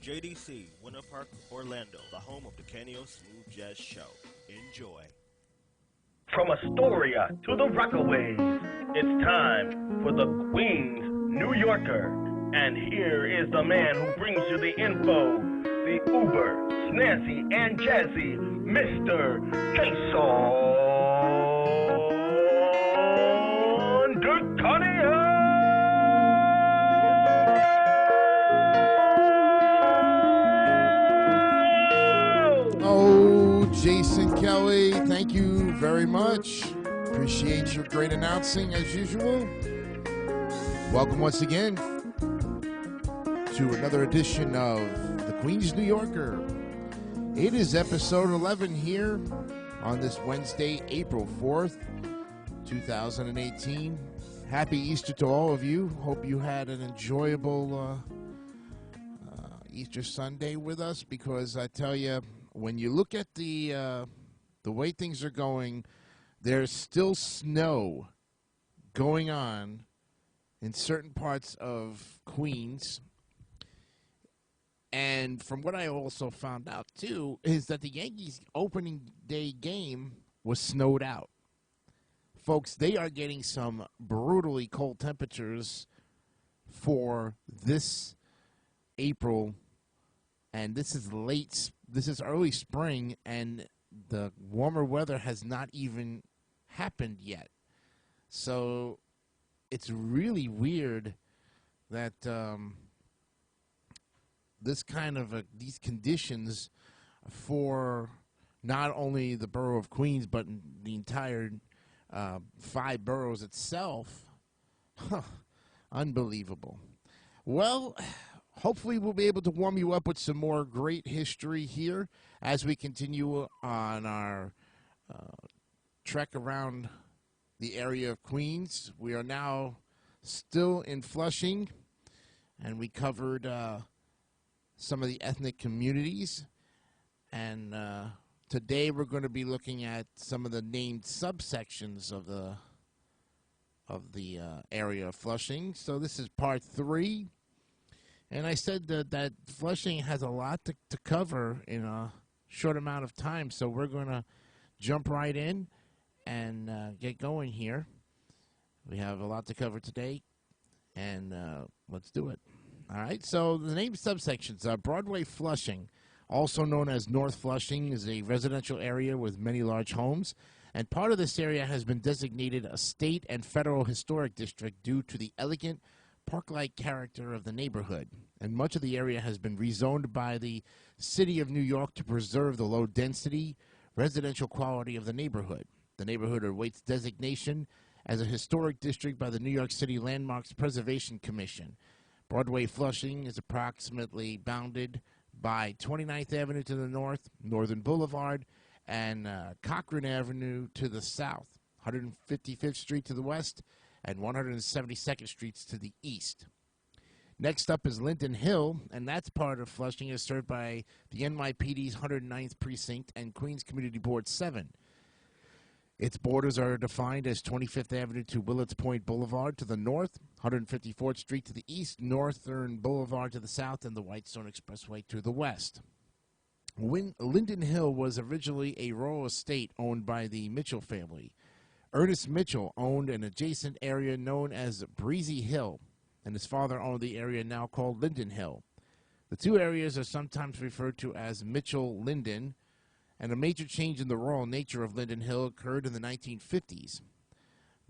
WJDC, Winter Park, Orlando, the home of the Canio Smooth Jazz Show. Enjoy. From Astoria to the Rockaways, it's time for the Queen's New Yorker. And here is the man who brings you the info, the uber, snazzy, and jazzy, Mr. Jason Dirkania! Oh, Jason Kelly, thank you very much. Appreciate your great announcing as usual. Welcome once again to another edition of the Queen's New Yorker. It is episode 11 here on this Wednesday, April 4th, 2018. Happy Easter to all of you. Hope you had an enjoyable Easter Sunday with us, because I tell you, when you look at the way things are going, there's still snow going on in certain parts of Queens. And from what I also found out, too, is that the Yankees opening day game was snowed out. Folks, they are getting some brutally cold temperatures for this April, and this is early spring, and the warmer weather has not even happened yet. So it's really weird that these conditions for not only the borough of Queens, but the entire 5 boroughs itself. Unbelievable. Well, hopefully we'll be able to warm you up with some more great history here as we continue on our trek around the area of Queens. We are now still in Flushing, and we covered some of the ethnic communities. And today we're going to be looking at some of the named subsections of the area of Flushing. So this is part 3. And I said that Flushing has a lot to cover in a short amount of time, so we're going to jump right in and get going here. We have a lot to cover today, and let's do it. All right, so the name subsections are Broadway Flushing, also known as North Flushing, is a residential area with many large homes, and part of this area has been designated a state and federal historic district due to the elegant park-like character of the neighborhood, and much of the area has been rezoned by the City of New York to preserve the low-density residential quality of the neighborhood. The neighborhood awaits designation as a historic district by the New York City Landmarks Preservation Commission. Broadway Flushing is approximately bounded by 29th Avenue to the north, Northern Boulevard, and Cochrane Avenue to the south, 155th Street to the west, and 172nd Streets to the east. Next up is Linden Hill, and that's part of Flushing, is served by the NYPD's 109th Precinct and Queens Community Board 7. Its borders are defined as 25th Avenue to Willets Point Boulevard to the north, 154th Street to the east, Northern Boulevard to the south, and the Whitestone Expressway to the west. Linden Hill was originally a rural estate owned by the Mitchell family. Ernest Mitchell owned an adjacent area known as Breezy Hill, and his father owned the area now called Linden Hill. The two areas are sometimes referred to as Mitchell-Linden, and a major change in the rural nature of Linden Hill occurred in the 1950s.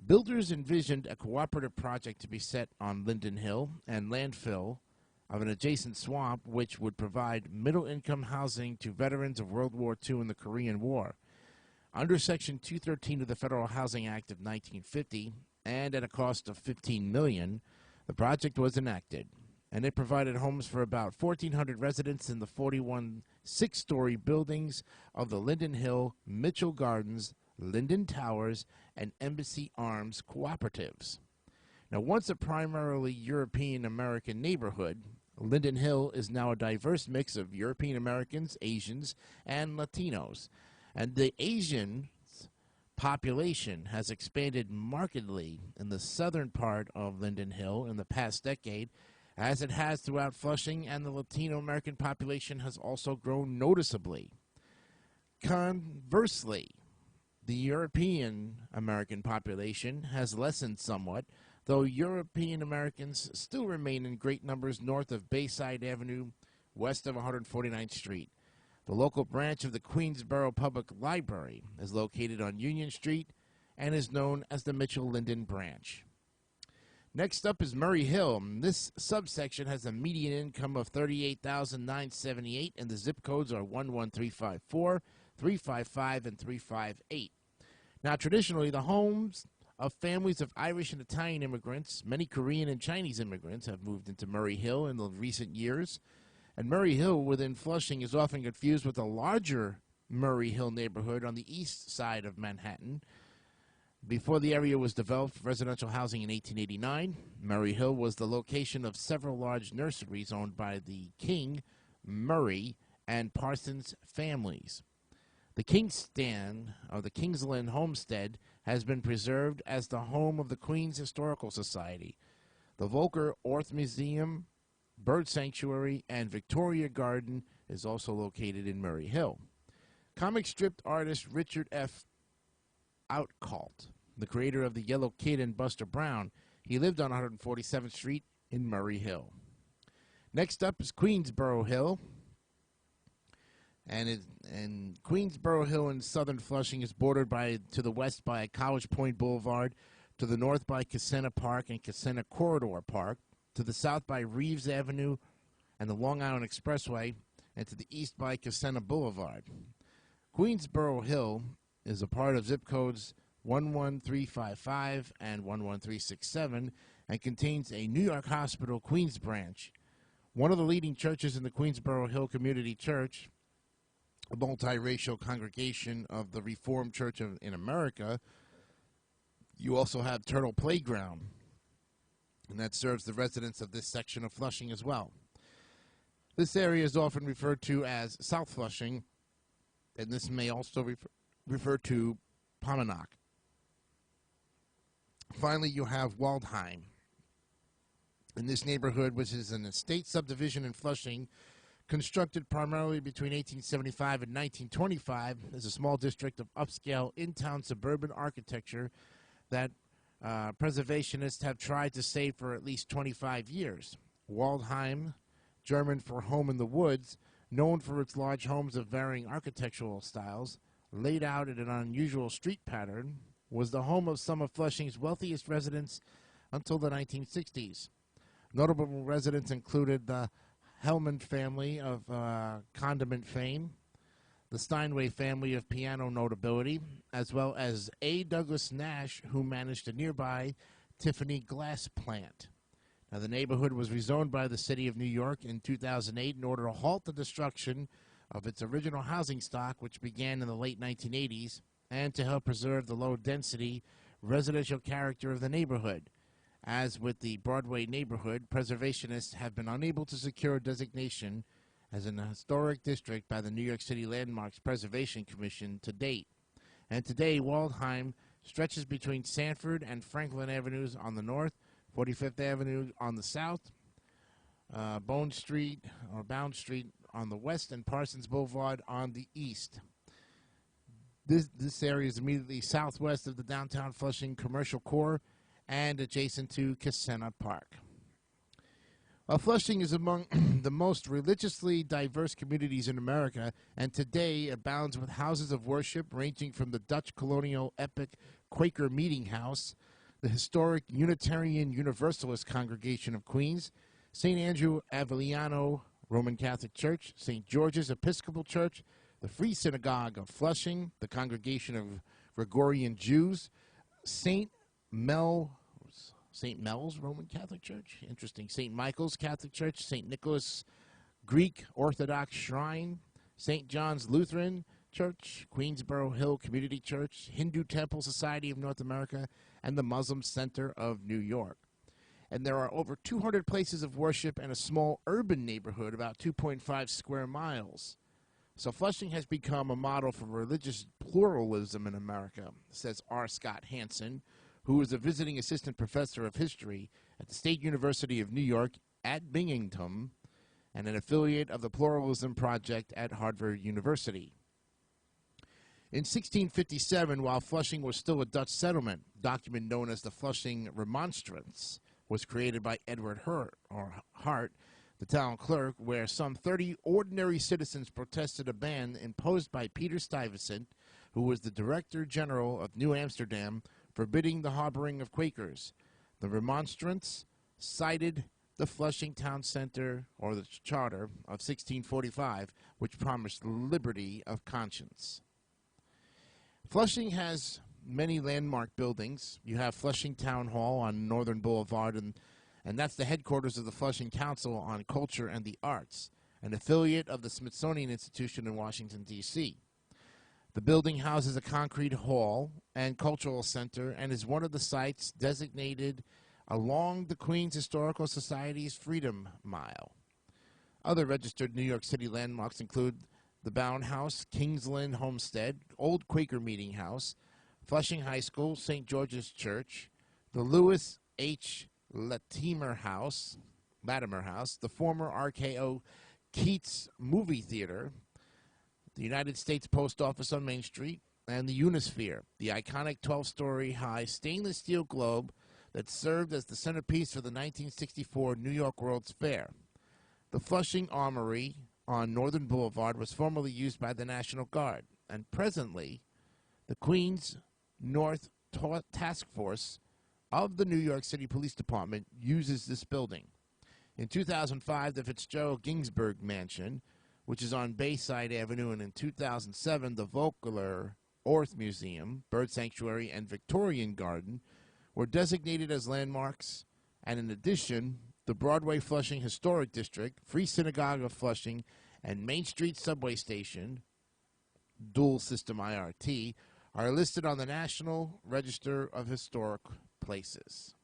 Builders envisioned a cooperative project to be set on Linden Hill and landfill of an adjacent swamp, which would provide middle-income housing to veterans of World War II and the Korean War. Under Section 213 of the Federal Housing Act of 1950, and at a cost of $15 million, the project was enacted, and it provided homes for about 1,400 residents in the 41 six-story buildings of the Linden Hill, Mitchell Gardens, Linden Towers, and Embassy Arms cooperatives. Now, once a primarily European-American neighborhood, Linden Hill is now a diverse mix of European-Americans, Asians, and Latinos. And the Asian population has expanded markedly in the southern part of Linden Hill in the past decade, as it has throughout Flushing, and the Latino American population has also grown noticeably. Conversely, the European American population has lessened somewhat, though European Americans still remain in great numbers north of Bayside Avenue, west of 149th Street. The local branch of the Queensboro Public Library is located on Union Street and is known as the Mitchell-Linden Branch. Next up is Murray Hill. This subsection has a median income of $38,978, and the zip codes are 11354, 355, and 358. Now, traditionally, the homes of families of Irish and Italian immigrants, many Korean and Chinese immigrants, have moved into Murray Hill in the recent years. And Murray Hill within Flushing is often confused with a larger Murray Hill neighborhood on the east side of Manhattan. Before the area was developed for residential housing in 1889, Murray Hill was the location of several large nurseries owned by the King, Murray, and Parsons families. The Kingston, or the Kingsland Homestead, has been preserved as the home of the Queens Historical Society. The Volker Orth Museum, Bird Sanctuary, and Victoria Garden is also located in Murray Hill. Comic strip artist Richard F. Outcault, the creator of The Yellow Kid and Buster Brown, he lived on 147th Street in Murray Hill. Next up is Queensboro Hill. And Queensboro Hill in southern Flushing is bordered to the west by College Point Boulevard, to the north by Casena Park and Casena Corridor Park, to the south by Reeves Avenue and the Long Island Expressway, and to the east by Casena Boulevard. Queensboro Hill is a part of zip codes 11355 and 11367 and contains a New York Hospital Queens branch. One of the leading churches in the Queensboro Hill Community Church, a multiracial congregation of the Reformed Church in America. You also have Turtle Playground, and that serves the residents of this section of Flushing as well. This area is often referred to as South Flushing, and this may also refer to Pominock. Finally, you have Waldheim. In this neighborhood, which is an estate subdivision in Flushing, constructed primarily between 1875 and 1925 as a small district of upscale in-town suburban architecture that preservationists have tried to save for at least 25 years. Waldheim, German for home in the woods, known for its large homes of varying architectural styles, laid out in an unusual street pattern, was the home of some of Flushing's wealthiest residents until the 1960s. Notable residents included the Hellman family of condiment fame, the Steinway family of piano notability, as well as A. Douglas Nash, who managed a nearby Tiffany glass plant. Now, the neighborhood was rezoned by the city of New York in 2008 in order to halt the destruction of its original housing stock, which began in the late 1980s, and to help preserve the low-density residential character of the neighborhood. As with the Broadway neighborhood, preservationists have been unable to secure designation as an historic district by the New York City Landmarks Preservation Commission to date. And today, Waldheim stretches between Sanford and Franklin Avenues on the north, 45th Avenue on the south, Bound Street on the west, and Parsons Boulevard on the east. This area is immediately southwest of the downtown Flushing commercial core and adjacent to Casena Park. Flushing is among the most religiously diverse communities in America, and today abounds with houses of worship ranging from the Dutch colonial epic Quaker Meeting House, the historic Unitarian Universalist Congregation of Queens, St. Andrew Avellano Roman Catholic Church, St. George's Episcopal Church, the Free Synagogue of Flushing, the Congregation of Gregorian Jews, St. Mel's Roman Catholic Church, interesting, St. Michael's Catholic Church, St. Nicholas Greek Orthodox Shrine, St. John's Lutheran Church, Queensboro Hill Community Church, Hindu Temple Society of North America, and the Muslim Center of New York. And there are over 200 places of worship and a small urban neighborhood about 2.5 square miles. So Flushing has become a model for religious pluralism in America, says R. Scott Hansen, who is a visiting assistant professor of history at the State University of New York at Binghamton and an affiliate of the Pluralism Project at Harvard University. In 1657, while Flushing was still a Dutch settlement, a document known as the Flushing Remonstrance was created by Edward Hart, the town clerk, where some 30 ordinary citizens protested a ban imposed by Peter Stuyvesant, who was the Director General of New Amsterdam, forbidding the harboring of Quakers. The Remonstrance cited the Flushing Town Center, or the Charter, of 1645, which promised liberty of conscience. Flushing has many landmark buildings. You have Flushing Town Hall on Northern Boulevard, and that's the headquarters of the Flushing Council on Culture and the Arts, an affiliate of the Smithsonian Institution in Washington, D.C. The building houses a concrete hall and cultural center and is one of the sites designated along the Queens Historical Society's Freedom Mile. Other registered New York City landmarks include the Bound House, Kingsland Homestead, Old Quaker Meeting House, Flushing High School, St. George's Church, the Lewis H. Latimer House, the former RKO Keats Movie Theater, the United States Post Office on Main Street, and the Unisphere, the iconic 12-story high stainless steel globe that served as the centerpiece for the 1964 New York World's Fair. The Flushing Armory on Northern Boulevard was formerly used by the National Guard, and presently the Queens North Task Force of the New York City Police Department uses this building. In 2005, the Fitzgerald Ginsburg Mansion, which is on Bayside Avenue, and in 2007, the Vogler Orth Museum, Bird Sanctuary, and Victorian Garden were designated as landmarks, and in addition, the Broadway Flushing Historic District, Free Synagogue of Flushing, and Main Street Subway Station, dual system IRT, are listed on the National Register of Historic Places.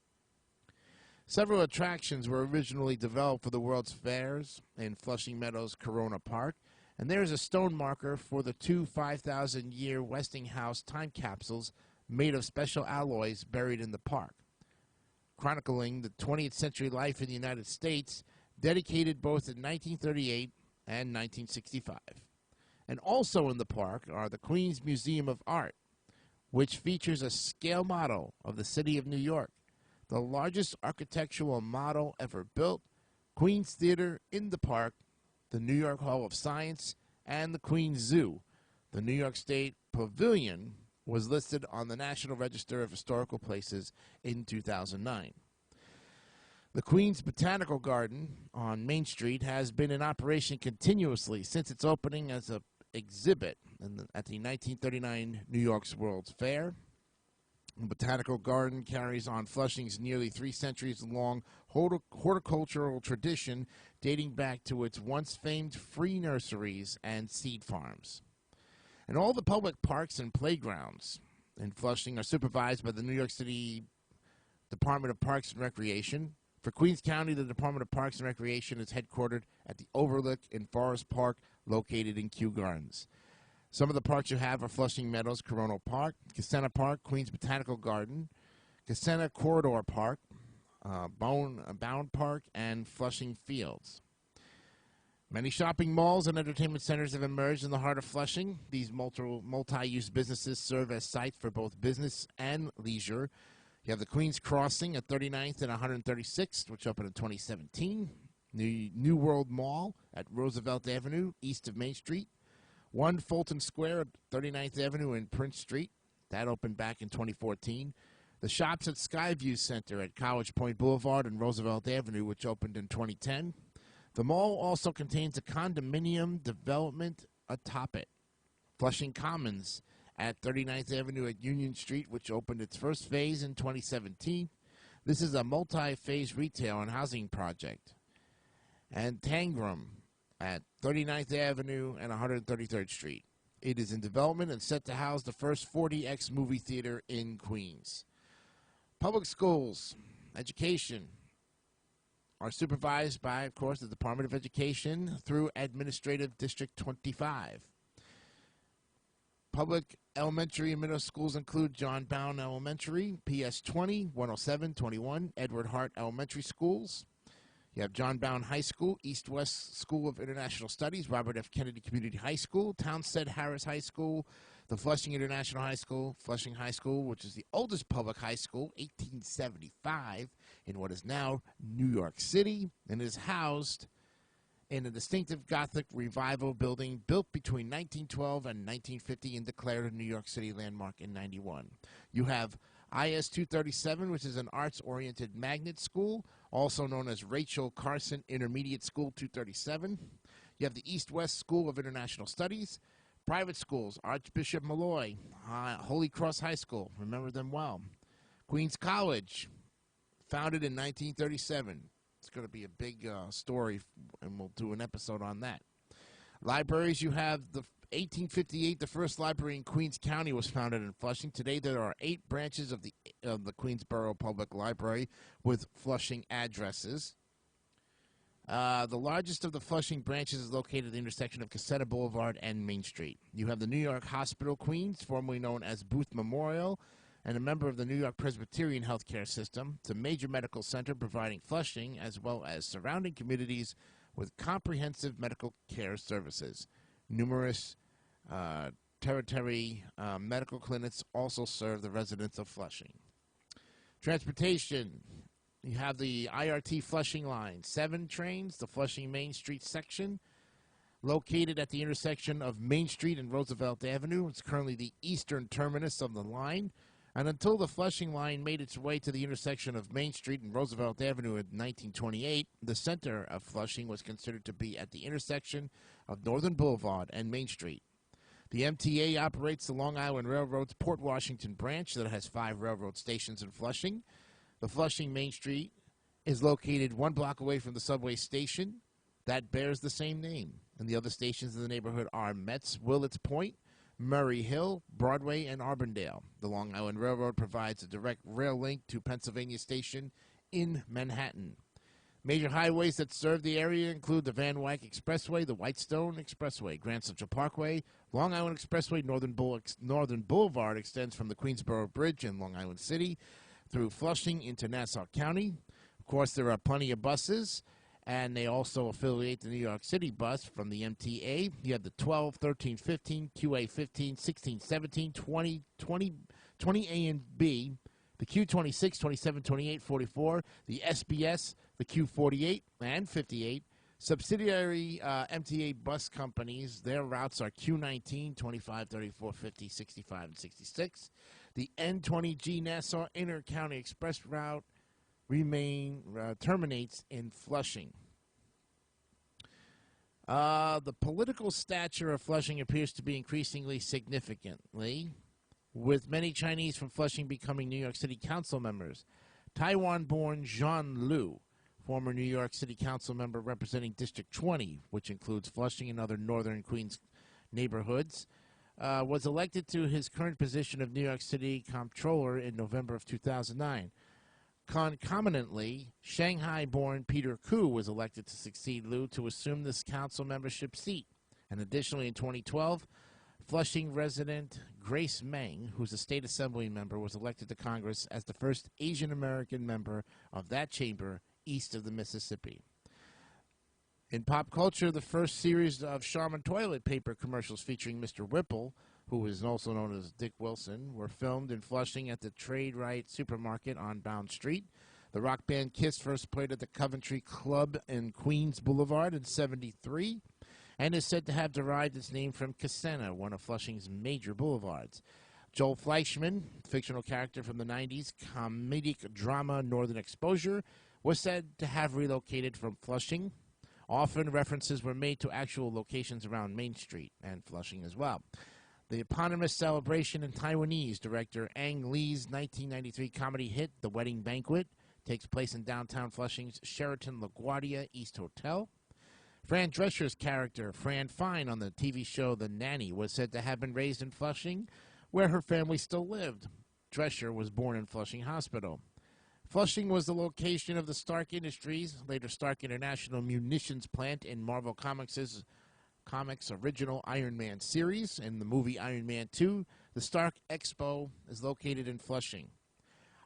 Several attractions were originally developed for the World's Fairs in Flushing Meadows Corona Park, and there is a stone marker for the two 5,000-year Westinghouse time capsules made of special alloys buried in the park, chronicling the 20th century life in the United States, dedicated both in 1938 and 1965. And also in the park are the Queens Museum of Art, which features a scale model of the city of New York, the largest architectural model ever built, Queens Theater in the park, the New York Hall of Science, and the Queens Zoo. The New York State Pavilion was listed on the National Register of Historical Places in 2009. The Queens Botanical Garden on Main Street has been in operation continuously since its opening as an exhibit at the 1939 New York's World's Fair. The Botanical Garden carries on Flushing's nearly 3 centuries long horticultural tradition dating back to its once famed free nurseries and seed farms. And all the public parks and playgrounds in Flushing are supervised by the New York City Department of Parks and Recreation. For Queens County, the Department of Parks and Recreation is headquartered at the Overlook in Forest Park, located in Kew Gardens. Some of the parks you have are Flushing Meadows Corona Park, Casena Park, Queens Botanical Garden, Casena Corridor Park, Bound Park, and Flushing Fields. Many shopping malls and entertainment centers have emerged in the heart of Flushing. These multi-use businesses serve as sites for both business and leisure. You have the Queens Crossing at 39th and 136th, which opened in 2017. The New World Mall at Roosevelt Avenue, east of Main Street. One Fulton Square at 39th Avenue and Prince Street. That opened back in 2014. The Shops at Skyview Center at College Point Boulevard and Roosevelt Avenue, which opened in 2010. The mall also contains a condominium development atop it. Flushing Commons at 39th Avenue at Union Street, which opened its first phase in 2017. This is a multi-phase retail and housing project. And Tangram at 39th Avenue and 133rd Street. It is in development and set to house the first 4DX movie theater in Queens. Public schools, education, are supervised by, of course, the Department of Education through Administrative District 25. Public elementary and middle schools include John Bound Elementary, PS 20, 107, 21, Edward Hart Elementary Schools. You have John Bowne High School, East-West School of International Studies, Robert F. Kennedy Community High School, Townsend Harris High School, the Flushing International High School, Flushing High School, which is the oldest public high school, 1875, in what is now New York City, and is housed in a distinctive Gothic Revival building built between 1912 and 1950 and declared a New York City landmark in 91. You have IS 237, which is an arts-oriented magnet school, also known as Rachel Carson Intermediate School 237. You have the East-West School of International Studies. Private schools, Archbishop Malloy, Holy Cross High School, remember them well. Queens College, founded in 1937. It's going to be a big story, and we'll do an episode on that. Libraries, you have the 1858, the first library in Queens County was founded in Flushing. Today, there are 8 branches of the Queensborough Public Library with Flushing addresses. The largest of the Flushing branches is located at the intersection of Cassetta Boulevard and Main Street. You have the New York Hospital Queens, formerly known as Booth Memorial, and a member of the New York Presbyterian Healthcare System. It's a major medical center providing Flushing as well as surrounding communities with comprehensive medical care services. Numerous tertiary medical clinics also serve the residents of Flushing. Transportation. You have the IRT Flushing line, 7 trains, the Flushing Main Street section, located at the intersection of Main Street and Roosevelt Avenue. It's currently the eastern terminus of the line. And until the Flushing line made its way to the intersection of Main Street and Roosevelt Avenue in 1928, the center of Flushing was considered to be at the intersection of Northern Boulevard and Main Street. The MTA operates the Long Island Railroad's Port Washington branch that has 5 railroad stations in Flushing. The Flushing Main Street is located 1 block away from the subway station that bears the same name. And the other stations in the neighborhood are Metz, Willets Point, Murray Hill, Broadway, and Arbondale. The Long Island Railroad provides a direct rail link to Pennsylvania Station in Manhattan. Major highways that serve the area include the Van Wyck Expressway, the Whitestone Expressway, Grand Central Parkway, Long Island Expressway. Northern Boulevard extends from the Queensboro Bridge in Long Island City through Flushing into Nassau County. Of course, there are plenty of buses, and they also affiliate the New York City bus from the MTA. You have the 12, 13, 15, QA 15, 16, 17, 20, 20A and B, the Q26, 27, 28, 44, the SBS, the Q48 and 58. Subsidiary MTA bus companies, their routes are Q19, 25, 34, 50, 65, and 66. The N20G Nassau Inter-County Express route terminates in Flushing. The political stature of Flushing appears to be increasingly significantly, with many Chinese from Flushing becoming New York City Council members. Taiwan-born John Liu, former New York City Council member representing District 20, which includes Flushing and other northern Queens neighborhoods, was elected to his current position of New York City Comptroller in November of 2009. Concomitantly, Shanghai-born Peter Koo was elected to succeed Liu to assume this council membership seat. And additionally, in 2012, Flushing resident Grace Meng, who's a state assembly member, was elected to Congress as the first Asian-American member of that chamber east of the Mississippi. In pop culture, the first series of Charmin toilet paper commercials featuring Mr. Whipple, who is also known as Dick Wilson, were filmed in Flushing at the Trade Right Supermarket on Bowne Street. The rock band Kiss first played at the Coventry Club in Queens Boulevard in '73, and is said to have derived its name from Cassena, one of Flushing's major boulevards. Joel Fleischman, fictional character from the 90s comedic drama Northern Exposure, was said to have relocated from Flushing. Often references were made to actual locations around Main Street and Flushing as well. The eponymous celebration in Taiwanese director Ang Lee's 1993 comedy hit, The Wedding Banquet, takes place in downtown Flushing's Sheraton LaGuardia East Hotel. Fran Drescher's character, Fran Fine, on the TV show The Nanny, was said to have been raised in Flushing, where her family still lived. Drescher was born in Flushing Hospital. Flushing was the location of the Stark Industries, later Stark International Munitions plant in Marvel Comics' original Iron Man series. In the movie Iron Man 2, the Stark Expo is located in Flushing.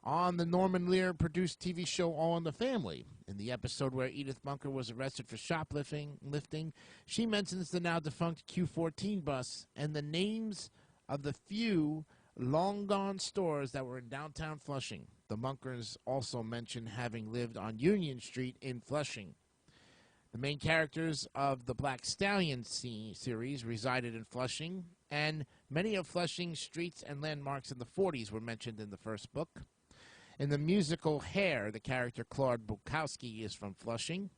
on the Norman Lear-produced TV show All in the Family. In the episode where Edith Bunker was arrested for shoplifting, she mentions the now-defunct Q14 bus and the names of the few long-gone stores that were in downtown Flushing. The Bunkers also mention having lived on Union Street in Flushing. The main characters of the Black Stallion series resided in Flushing, and many of Flushing's streets and landmarks in the 40s were mentioned in the first book. In the musical Hair, the character Claude Bukowski is from Flushing.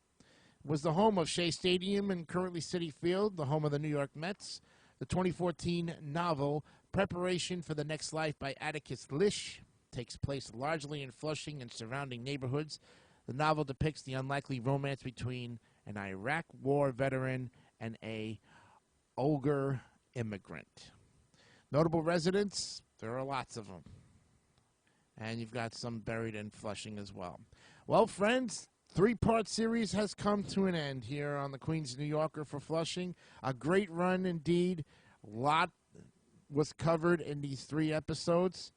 It was the home of Shea Stadium and currently Citi Field, the home of the New York Mets. The 2014 novel Preparation for the Next Life by Atticus Lish takes place largely in Flushing and surrounding neighborhoods. The novel depicts the unlikely romance between an Iraq War veteran and a Uyghur immigrant. Notable residents, there are lots of them. And you've got some buried in Flushing as well. Well, friends, 3-part series has come to an end here on the Queens New Yorker for Flushing. A great run indeed. A lot was covered in these 3 episodes.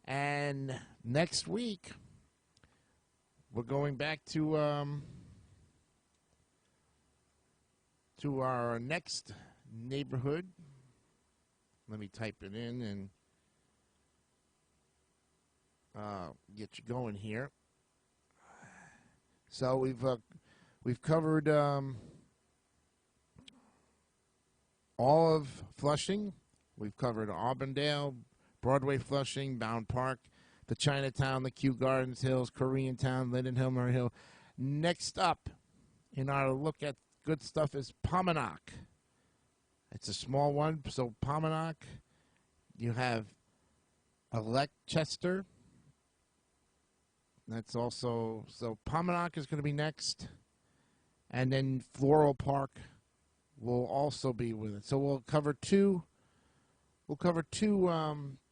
And next week, we're going back to our next neighborhood. Let me type it in and get you going here. So we've covered all of Flushing. We've covered Auburndale, Broadway, Flushing, Bound Park, the Chinatown, the Kew Gardens Hills, Koreatown, Linden Hill, Murray Hill. Next up in our look at good stuff is Paumanok. It's a small one. So Paumanok, you have Electchester. That's also, so Paumanok is going to be next. And then Floral Park will also be with it. So we'll cover two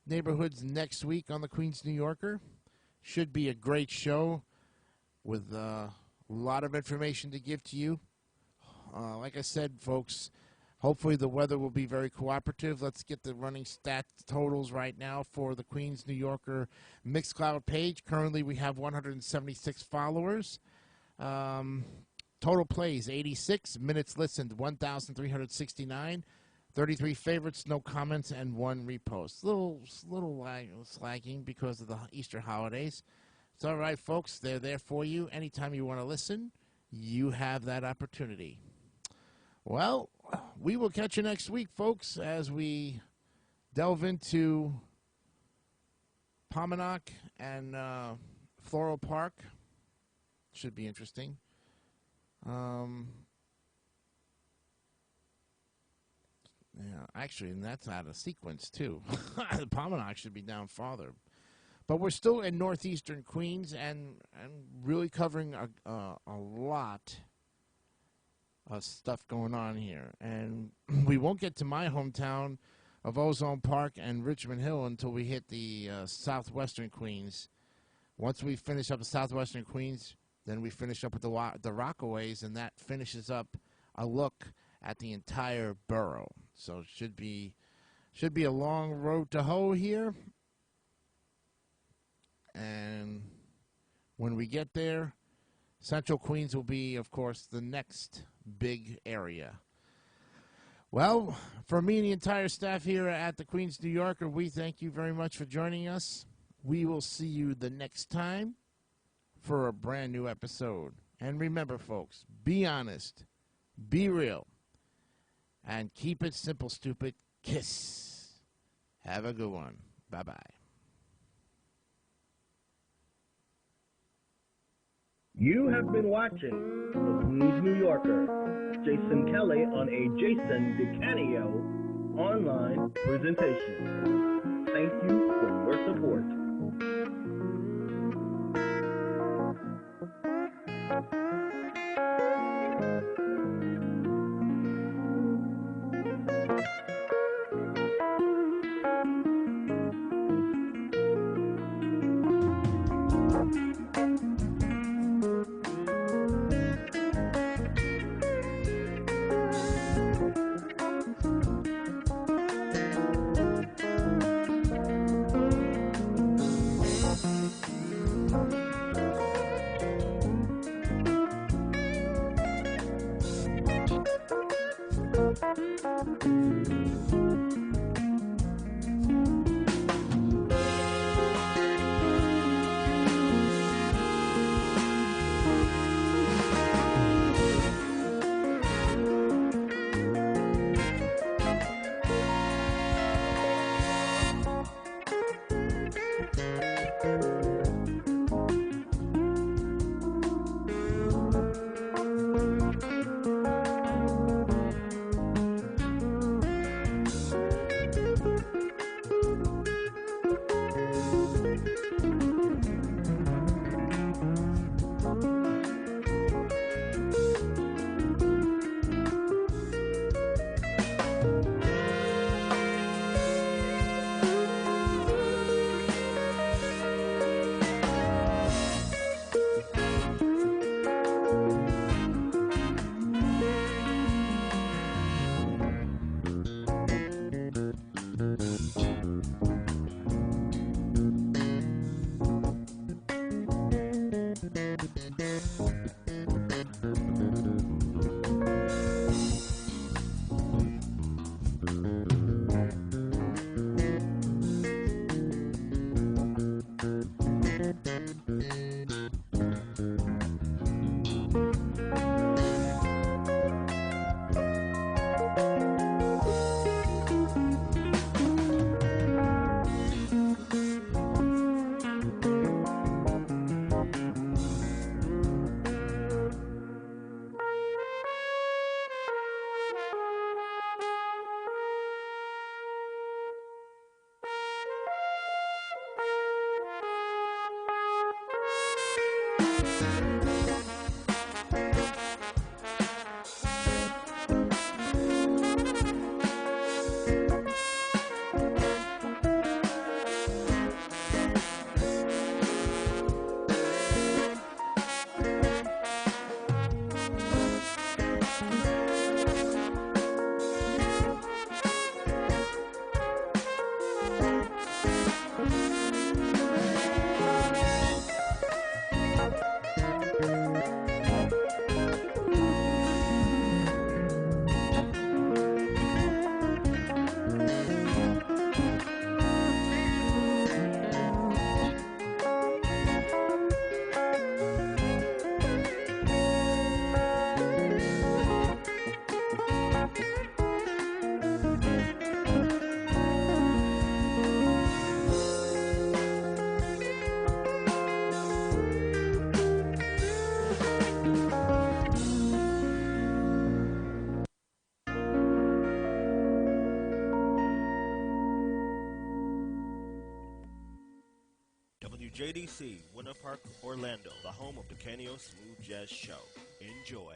neighborhoods next week on the Queens New Yorker. Should be a great show with a lot of information to give to you. Like I said, folks, hopefully the weather will be very cooperative. Let's get the running stats totals right now for the Queens New Yorker Mixcloud page. Currently, we have 176 followers. Total plays, 86. Minutes listened, 1,369. 33 favorites, no comments, and 1 repost. Little slacking because of the Easter holidays. It's all right, folks. They're there for you. Anytime you want to listen, you have that opportunity. Well, we will catch you next week, folks, as we delve into Paumanok and Floral Park. Should be interesting. Yeah, actually, and that's out of sequence, too. The Paumanok should be down farther. But we're still in northeastern Queens and really covering a lot of stuff going on here. And we won't get to my hometown of Ozone Park and Richmond Hill until we hit the southwestern Queens. Once we finish up the southwestern Queens, then we finish up with the Rockaways, and that finishes up a look at the entire borough. So it should be a long road to hoe here. And when we get there, Central Queens will be, of course, the next big area. Well, for me and the entire staff here at the Queens New Yorker, we thank you very much for joining us. We will see you the next time for a brand new episode. And remember, folks, be honest, be real, and keep it simple, stupid. Kiss. Have a good one. Bye-bye. You have been watching the Queens New Yorker, Jason Kelly on a Jason DeCanio online presentation. Thank you for your support. WJDC, Winter Park, Orlando, the home of the Canio Smooth Jazz Show. Enjoy.